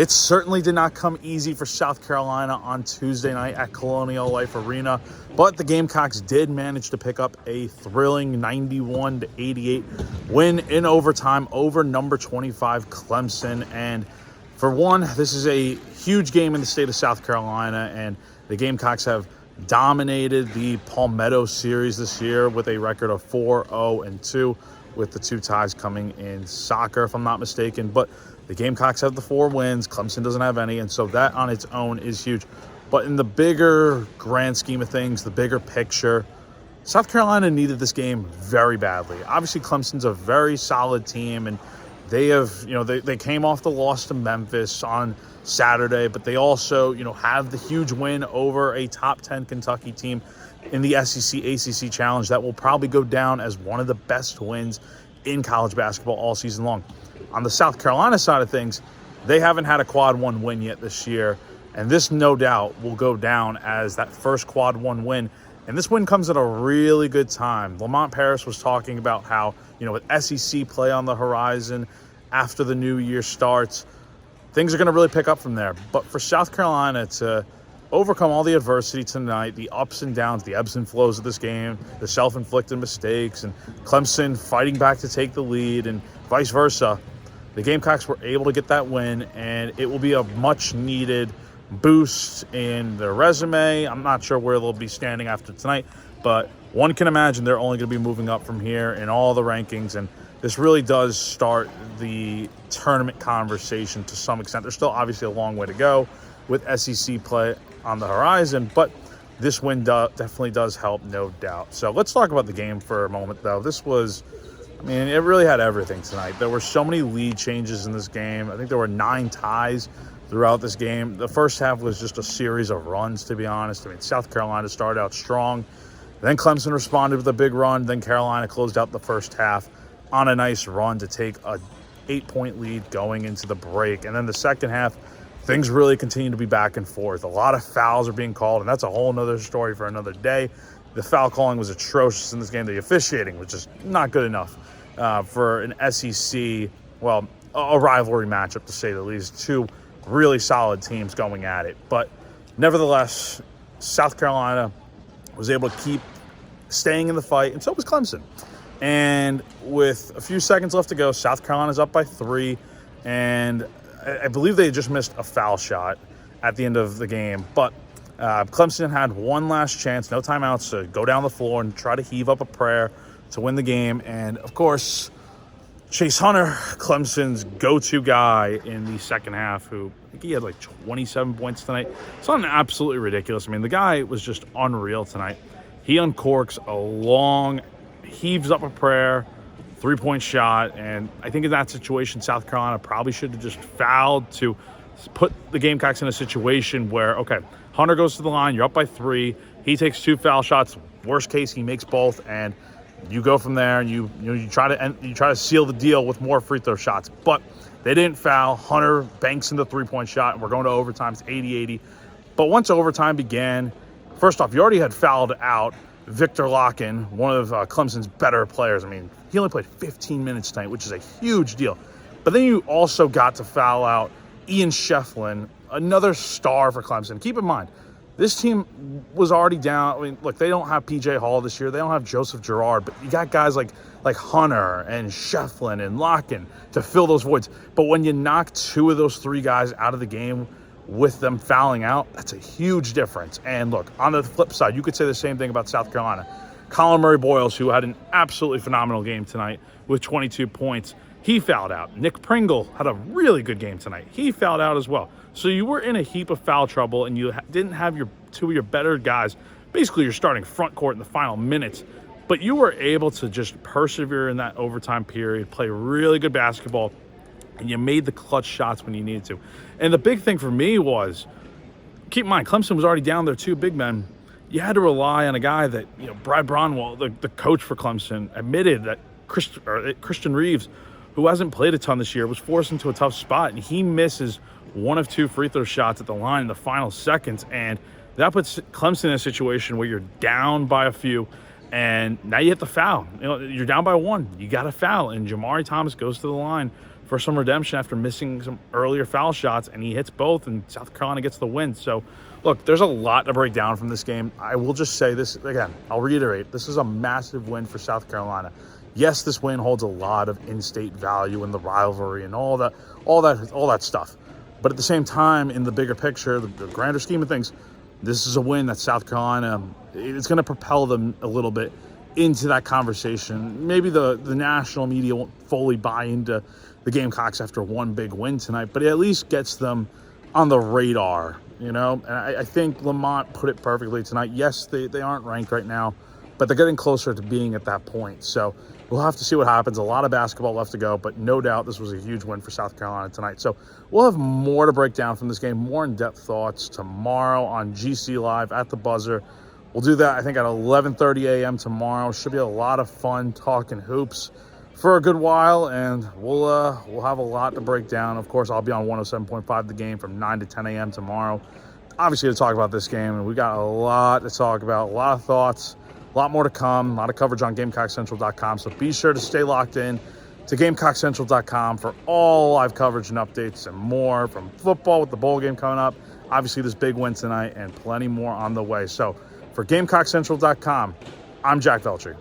It certainly did not come easy for South Carolina on Tuesday night at Colonial Life Arena, but the Gamecocks did manage to pick up a thrilling 91-88 win in overtime over number 25 Clemson. And for one, this is a huge game in the state of South Carolina, and the Gamecocks have dominated the Palmetto series this year with a record of 4-0-2, with the 2 ties coming in soccer, if I'm not mistaken. But the Gamecocks have the 4 wins. Clemson doesn't have any, and so that on its own is huge. But in the bigger grand scheme of things, the bigger picture, South Carolina needed this game very badly. Obviously, Clemson's a very solid team, and they have, they came off the loss to Memphis on Saturday, but they also, have the huge win over a top 10 Kentucky team in the SEC ACC Challenge that will probably go down as one of the best wins in college basketball all season long. On the South Carolina side of things, they haven't had a quad 1 win yet this year, and this no doubt will go down as that first quad 1 win. And this win comes at a really good time. Lamont Paris was talking about how, with SEC play on the horizon after the new year starts, things are going to really pick up from there. But for South Carolina to overcome all the adversity tonight, the ups and downs, the ebbs and flows of this game, the self-inflicted mistakes, and Clemson fighting back to take the lead and vice versa, the Gamecocks were able to get that win, and it will be a much-needed boost in their resume. I'm not sure where they'll be standing after tonight, but one can imagine they're only going to be moving up from here in all the rankings, and this really does start the tournament conversation to some extent. There's still obviously a long way to go with SEC play on the horizon, but this win definitely does help, no doubt. So let's talk about the game for a moment, though. This was, it really had everything tonight. There were so many lead changes in this game. I think there were 9 ties throughout this game. The first half was just a series of runs, to be honest. South Carolina started out strong. Then Clemson responded with a big run. Then Carolina closed out the first half on a nice run to take a 8-point lead going into the break. And then the second half, things really continue to be back and forth. A lot of fouls are being called, and that's a whole nother story for another day. The foul calling was atrocious in this game. The officiating was just not good enough for an SEC, a rivalry matchup, to say the least. 2 really solid teams going at it. But nevertheless, South Carolina was able to keep staying in the fight, and so was Clemson. And with a few seconds left to go, South Carolina's up by 3, and I believe they just missed a foul shot at the end of the game. But Clemson had one last chance, no timeouts, to go down the floor and try to heave up a prayer to win the game. And, of course, Chase Hunter, Clemson's go-to guy in the second half, who I think he had 27 points tonight. Something absolutely ridiculous. The guy was just unreal tonight. He uncorks a long, heaves up a prayer, 3-point shot, and I think in that situation, South Carolina probably should have just fouled to put the Gamecocks in a situation where, okay, Hunter goes to the line, you're up by 3, he takes 2 foul shots, worst case, he makes both, and you go from there, and you try to seal the deal with more free throw shots. But they didn't foul. Hunter banks in the 3-point shot, and we're going to overtime. It's 80-80. But once overtime began, first off, you already had fouled out Victor Locken, one of Clemson's better players. He only played 15 minutes tonight, which is a huge deal. But then you also got to foul out Ian Shefflin, another star for Clemson. Keep in mind, this team was already down. Look, they don't have P.J. Hall this year. They don't have Joseph Girard, but you got guys like Hunter and Shefflin and Locken to fill those voids. But when you knock 2 of those 3 guys out of the game with them fouling out, that's a huge difference. And look, on the flip side, you could say the same thing about South Carolina. Colin Murray-Boyles, who had an absolutely phenomenal game tonight with 22 points, he fouled out. Nick Pringle had a really good game tonight. He fouled out as well. So you were in a heap of foul trouble, and you didn't have 2 of your better guys. Basically, you're starting front court in the final minutes. But you were able to just persevere in that overtime period, play really good basketball, and you made the clutch shots when you needed to. And the big thing for me was, keep in mind, Clemson was already down their 2 big men. You had to rely on a guy that, Brad Bronwell, the coach for Clemson, admitted that Christian Reeves, who hasn't played a ton this year, was forced into a tough spot, and he misses 1 of 2 free throw shots at the line in the final seconds. And that puts Clemson in a situation where you're down by a few, and now you hit the foul. You're down by 1. You got to foul, and Jamari Thomas goes to the line for some redemption after missing some earlier foul shots, and he hits both, and South Carolina gets the win. So, look, there's a lot to break down from this game. I will just say this again. I'll reiterate: this is a massive win for South Carolina. Yes, this win holds a lot of in-state value in the rivalry and all that stuff. But at the same time, in the bigger picture, the grander scheme of things, this is a win that South Carolina, it's going to propel them a little bit into that conversation. Maybe the national media won't fully buy into the Gamecocks after one big win tonight, but it at least gets them on the radar, you know? And I think Lamont put it perfectly tonight. Yes, they aren't ranked right now, but they're getting closer to being at that point. So we'll have to see what happens. A lot of basketball left to go, but no doubt this was a huge win for South Carolina tonight. So we'll have more to break down from this game, more in-depth thoughts tomorrow on GC Live at the buzzer. We'll do that, I think, at 11:30 a.m. tomorrow. Should be a lot of fun talking hoops for a good while, and we'll have a lot to break down. Of course, I'll be on 107.5 The Game from 9 to 10 a.m. tomorrow, obviously to talk about this game, and we got a lot to talk about, a lot of thoughts, a lot more to come, a lot of coverage on GamecockCentral.com, so be sure to stay locked in to GamecockCentral.com for all live coverage and updates and more from football with the bowl game coming up, obviously this big win tonight, and plenty more on the way. So for GamecockCentral.com, I'm Jack Veltri.